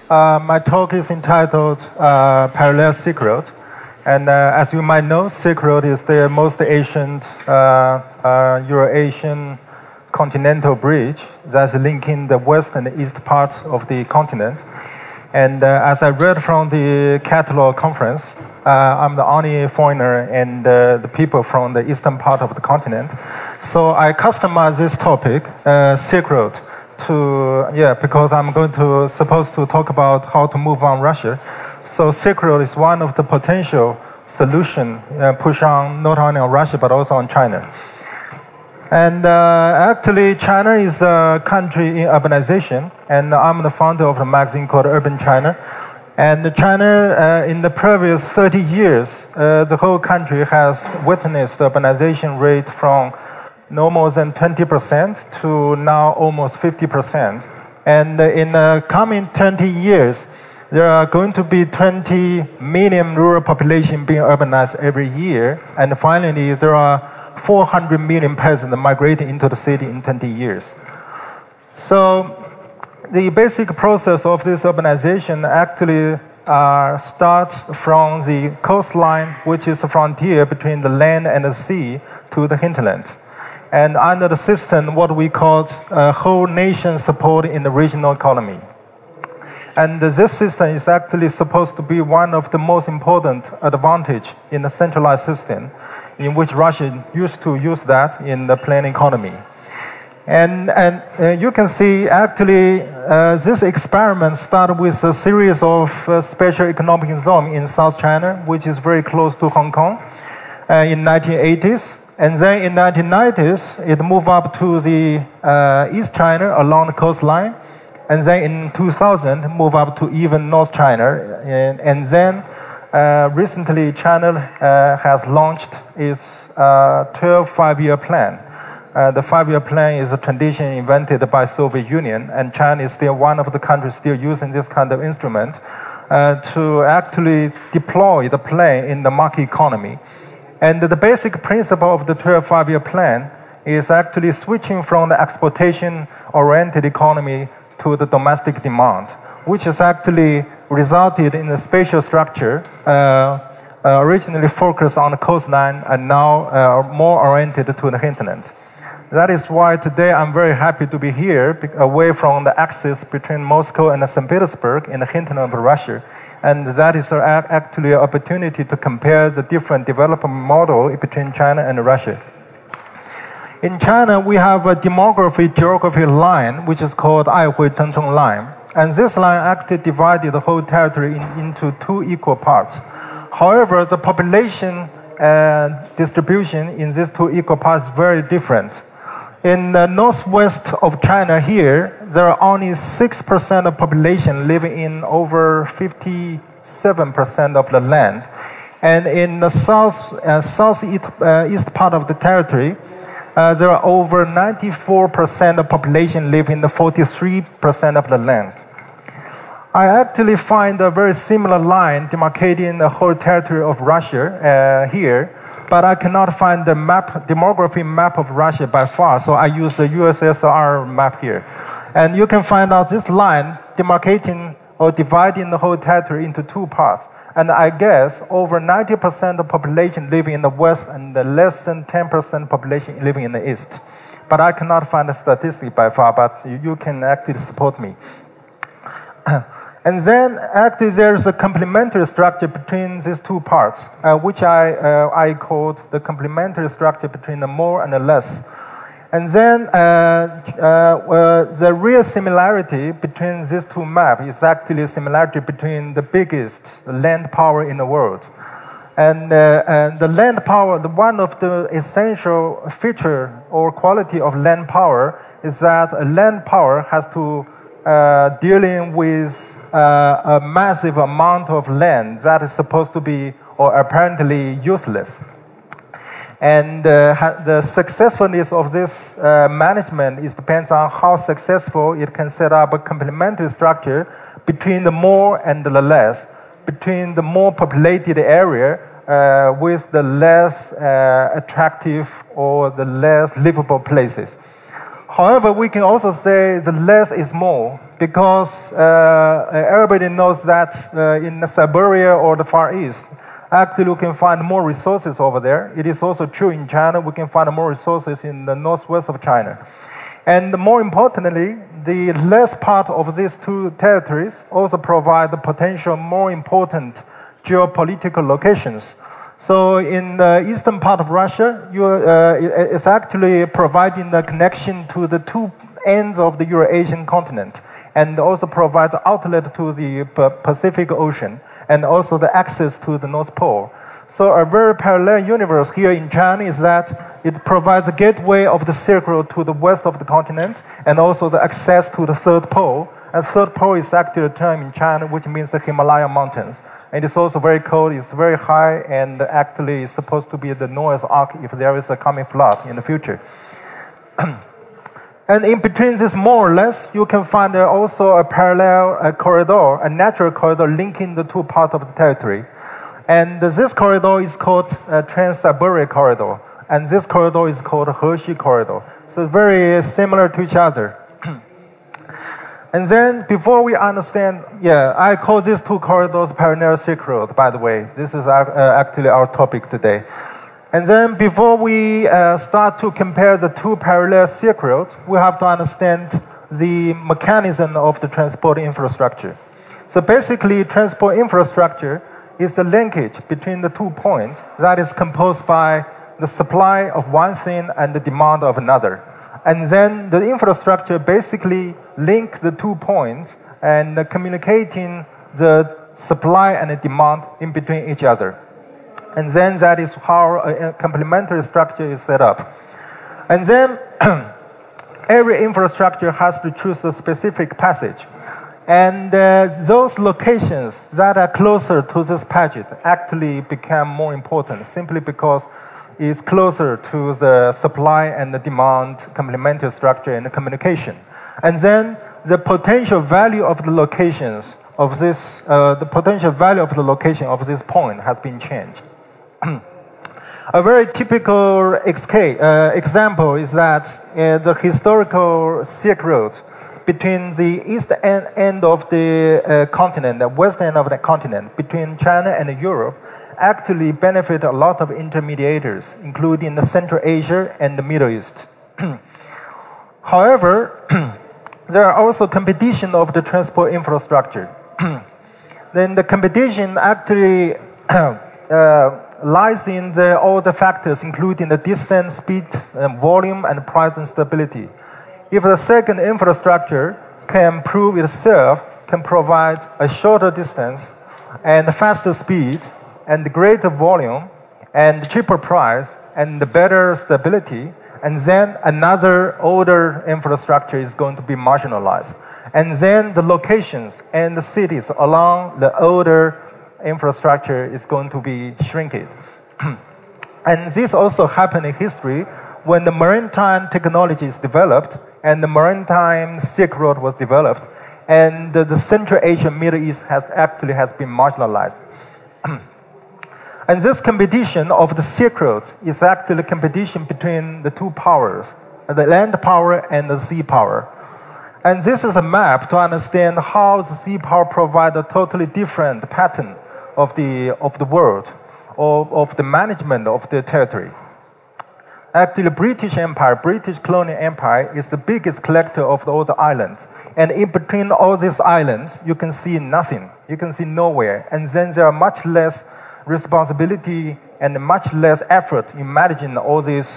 My talk is entitled Parallel Silk Road. And as you might know, Silk Road is the most ancient Euro-Asian continental bridge that's linking the west and the east parts of the continent. And as I read from the catalog conference, I'm the only foreigner and the people from the eastern part of the continent. So I customized this topic, Silk Road, because I'm supposed to talk about how to move on Russia. So Silk Road is one of the potential solution push on not only on Russia but also on China. And actually, China is a country in urbanization, and I'm the founder of a magazine called Urban China. And China, in the previous 30 years, the whole country has witnessed the urbanization rate from no more than 20% to now almost 50%. And in the coming 20 years, there are going to be 20 million rural population being urbanized every year. And finally, there are 400 million peasants migrating into the city in 20 years. So the basic process of this urbanization actually starts from the coastline, which is the frontier between the land and the sea, to the hinterland. And under the system, what we call whole nation support in the regional economy. And this system is actually supposed to be one of the most important advantage in the centralized system, in which Russia used to use that in the planned economy. And you can see actually this experiment started with a series of special economic zones in South China, which is very close to Hong Kong, in 1980s. And then in 1990s, it moved up to the East China along the coastline. And then in 2000, moved up to even North China. And then recently, China has launched its 12 five-year plan. The five-year plan is a tradition invented by Soviet Union, and China is still one of the countries still using this kind of instrument to actually deploy the plan in the market economy. And the basic principle of the 12 five-year plan is actually switching from the exportation-oriented economy to the domestic demand, which has actually resulted in a spatial structure originally focused on the coastline and now more oriented to the hinterland. That is why today I'm very happy to be here, away from the axis between Moscow and St. Petersburg in the hinterland of Russia. And that is actually an opportunity to compare the different development model between China and Russia. In China, we have a geography line, which is called Aihui Chengchong line. And this line actually divided the whole territory into two equal parts. However, the population distribution in these two equal parts is very different. In the northwest of China here, there are only 6% of population living in over 57% of the land. And in the southeast part of the territory, there are over 94% of population living in the 43% of the land. I actually find a very similar line demarcating the whole territory of Russia here, but I cannot find the demography map of Russia by far, so I use the USSR map here. And you can find out this line demarcating or dividing the whole territory into two parts. And I guess over 90% of population living in the west and less than 10% population living in the east. But I cannot find a statistic by far, but you can actually support me. And then actually there's a complementary structure between these two parts, which I called the complementary structure between the more and the less. And then the real similarity between these two maps is actually a similarity between the biggest land power in the world. And the land power, one of the essential feature or quality of land power is that a land power has to dealing with a massive amount of land that is supposed to be or apparently useless. And the successfulness of this management depends on how successful it can set up a complementary structure between the more and the less, between the more populated area with the less attractive or the less livable places. However, we can also say the less is more, because everybody knows that in Siberia or the Far East, actually we can find more resources over there. It is also true in China, we can find more resources in the northwest of China. And more importantly, the last part of these two territories also provide the potential more important geopolitical locations. So in the eastern part of Russia, it's actually providing the connection to the two ends of the Eurasian continent, and also provides outlet to the Pacific Ocean, and also the access to the North Pole. So a very parallel universe here in China is that it provides a gateway of the Silk Road to the west of the continent, and also the access to the third pole. And third pole is actually a term in China which means the Himalaya mountains. And it's also very cold, it's very high, and actually it's supposed to be the Noah's Ark if there is a coming flood in the future. And in between this, more or less, you can find also a parallel corridor, a natural corridor linking the two parts of the territory. And this corridor is called Trans-Siberia Corridor, and this corridor is called Heshi Corridor. So very similar to each other. And then before we understand, I call these two corridors parallel Silk Road, by the way. This is actually our topic today. And then before we start to compare the two parallel Silk Roads, we have to understand the mechanism of the transport infrastructure. So basically, transport infrastructure is the linkage between the 2 points that is composed by the supply of one thing and the demand of another. And then the infrastructure basically link the 2 points and communicating the supply and the demand in between each other. And then that is how a complementary structure is set up. And then every infrastructure has to choose a specific passage. And those locations that are closer to this passage actually become more important simply because it's closer to the supply and the demand complementary structure and the communication. And then the potential value of the locations of this, the potential value of the location of this point has been changed. A very typical example is that the historical Silk Road between the east end of the continent, the west end of the continent, between China and Europe, actually benefit a lot of intermediators, including the Central Asia and the Middle East. However, there are also competition of the transport infrastructure. Then the competition actually lies in all the factors, including the distance, speed, volume, and price and stability. If the second infrastructure can prove itself, can provide a shorter distance and faster speed and greater volume and cheaper price and better stability, and then another older infrastructure is going to be marginalized. And then the locations and the cities along the older infrastructure is going to be shrinking. And this also happened in history when the maritime technology is developed and the maritime Silk Road was developed, and the Central Asia, Middle East has been marginalized. And this competition of the Silk Road is actually a competition between the two powers, the land power and the sea power. And this is a map to understand how the sea power provides a totally different pattern of the world, of the management of the territory. Actually, the British Empire, British colonial empire, is the biggest collector of all the islands. And in between all these islands, you can see nothing. You can see nowhere. And then there are much less responsibility and much less effort in managing all these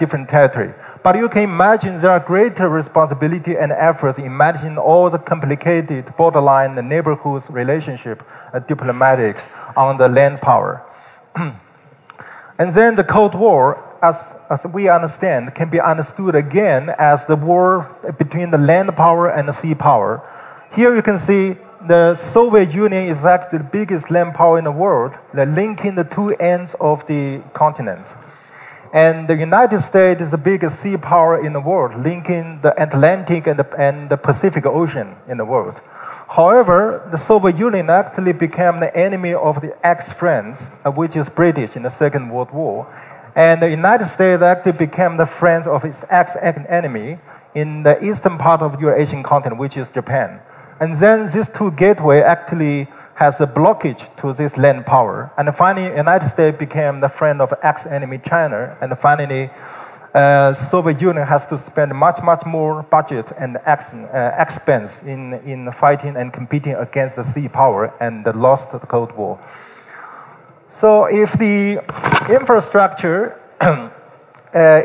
different territory. But you can imagine there are greater responsibility and effort in managing all the complicated borderline and neighborhoods relationship, diplomatics on the land power. And then the Cold War, as we understand, can be understood again as the war between the land power and the sea power. Here you can see the Soviet Union is actually the biggest land power in the world, linking the two ends of the continent. And the United States is the biggest sea power in the world, linking the Atlantic and the Pacific Ocean in the world. However, the Soviet Union actually became the enemy of the ex-friends, which is British in the Second World War. And the United States actually became the friend of its ex-enemy in the eastern part of Eurasian continent, which is Japan. And then these two gateways actually has a blockage to this land power. And finally, the United States became the friend of ex-enemy China. And finally, Soviet Union has to spend much more budget and expense in fighting and competing against the sea power and lost the Cold War. So if the infrastructure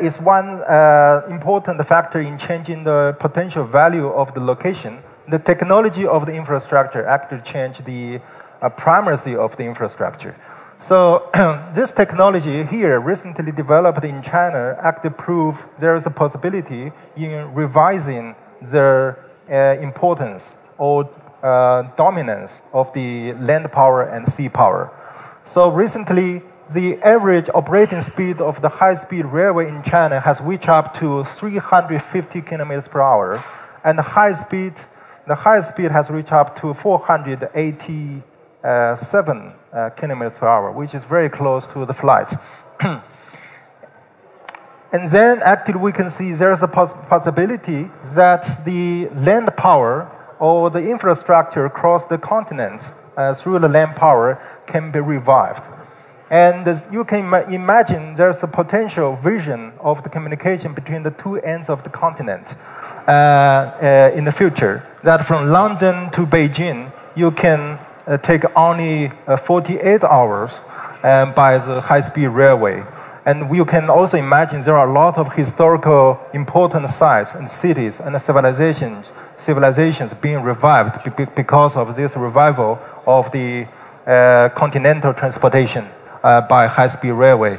is one important factor in changing the potential value of the location, the technology of the infrastructure actually changed the primacy of the infrastructure. So this technology here, recently developed in China, actually prove there is a possibility in revising the importance or dominance of the land power and sea power. So recently, the average operating speed of the high-speed railway in China has reached up to 350 kilometers per hour, and the highest speed has reached up to 487 kilometers per hour, which is very close to the flight. And then actually we can see there's a possibility that the land power or the infrastructure across the continent through the land power can be revived. And you can imagine there's a potential vision of the communication between the two ends of the continent in the future, that from London to Beijing, you can take only 48 hours by the high-speed railway. And you can also imagine there are a lot of historical important sites and cities and civilizations being revived because of this revival of the continental transportation by high-speed railway.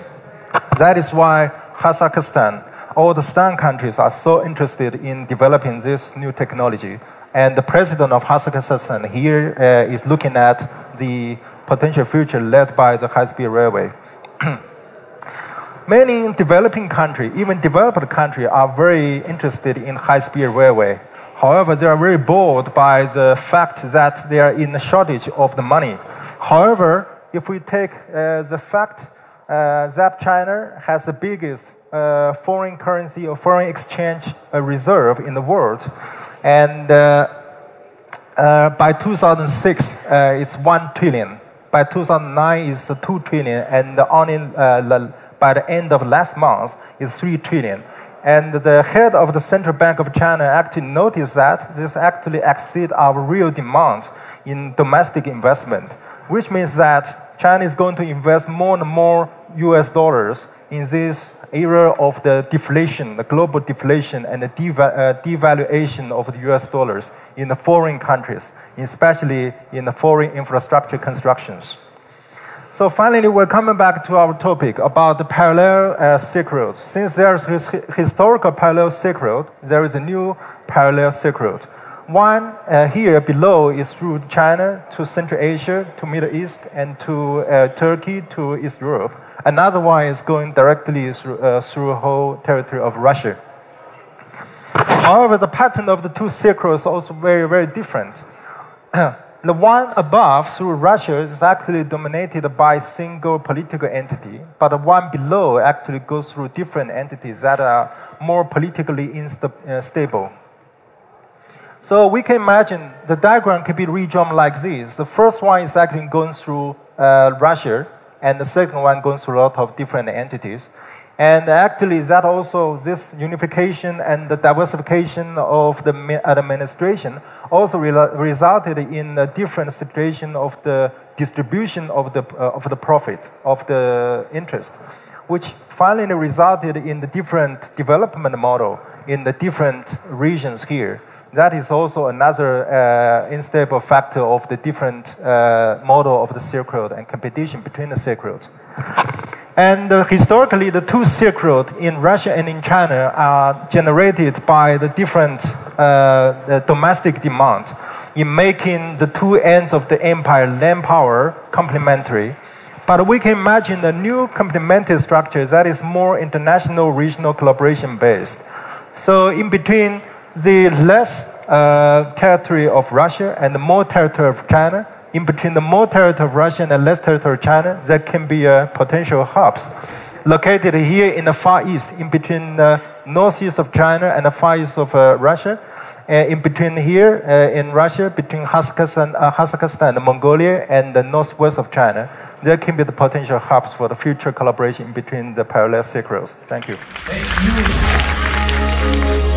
That is why Kazakhstan, all the STAN countries are so interested in developing this new technology. And the president of Kazakhstan here is looking at the potential future led by the high-speed railway. Many developing countries, even developed countries, are very interested in high-speed railway. However, they are very bored by the fact that they are in a shortage of the money. However, if we take the fact that China has the biggest foreign currency or foreign exchange reserve in the world, and by 2006 it's 1 trillion, by 2009 it's 2 trillion, and only by the end of last month it's 3 trillion. And the head of the Central Bank of China actually noticed that this actually exceeds our real demand in domestic investment, which means that China is going to invest more and more US dollars in this era of the deflation, the global deflation and the devaluation of the US dollars in the foreign countries, especially in the foreign infrastructure constructions. So finally, we're coming back to our topic about the parallel Silk Road. Since there's historical parallel Silk Road, there is a new parallel Silk Road. One here below is through China to Central Asia, to Middle East, and to Turkey, to East Europe. Another one is going directly through the whole territory of Russia. However, the pattern of the two Silk Roads is also very different. The one above, through Russia, is actually dominated by a single political entity, but the one below actually goes through different entities that are more politically unstable. So we can imagine the diagram can be redrawn like this. The first one is actually going through Russia, and the second one goes through a lot of different entities. And actually, that also, this unification and the diversification of the administration also resulted in a different situation of the distribution of the profit, of the interest, which finally resulted in the different development model in the different regions here. That is also another unstable factor of the different model of the Silk Road and competition between the Silk Roads. And historically, the two Silk Roads in Russia and in China are generated by the different domestic demand in making the two ends of the empire, land power, complementary. But we can imagine a new complementary structure that is more international, regional collaboration based. So in between the less territory of Russia and the more territory of China, in between the more territory of Russia and the less territory of China, there can be potential hubs located here in the Far East, in between the northeast of China and the Far East of Russia. In between here in Russia, between Kazakhstan and Mongolia, and the northwest of China, there can be the potential hubs for the future collaboration between the parallel Silk Roads. Thank you. Thank you.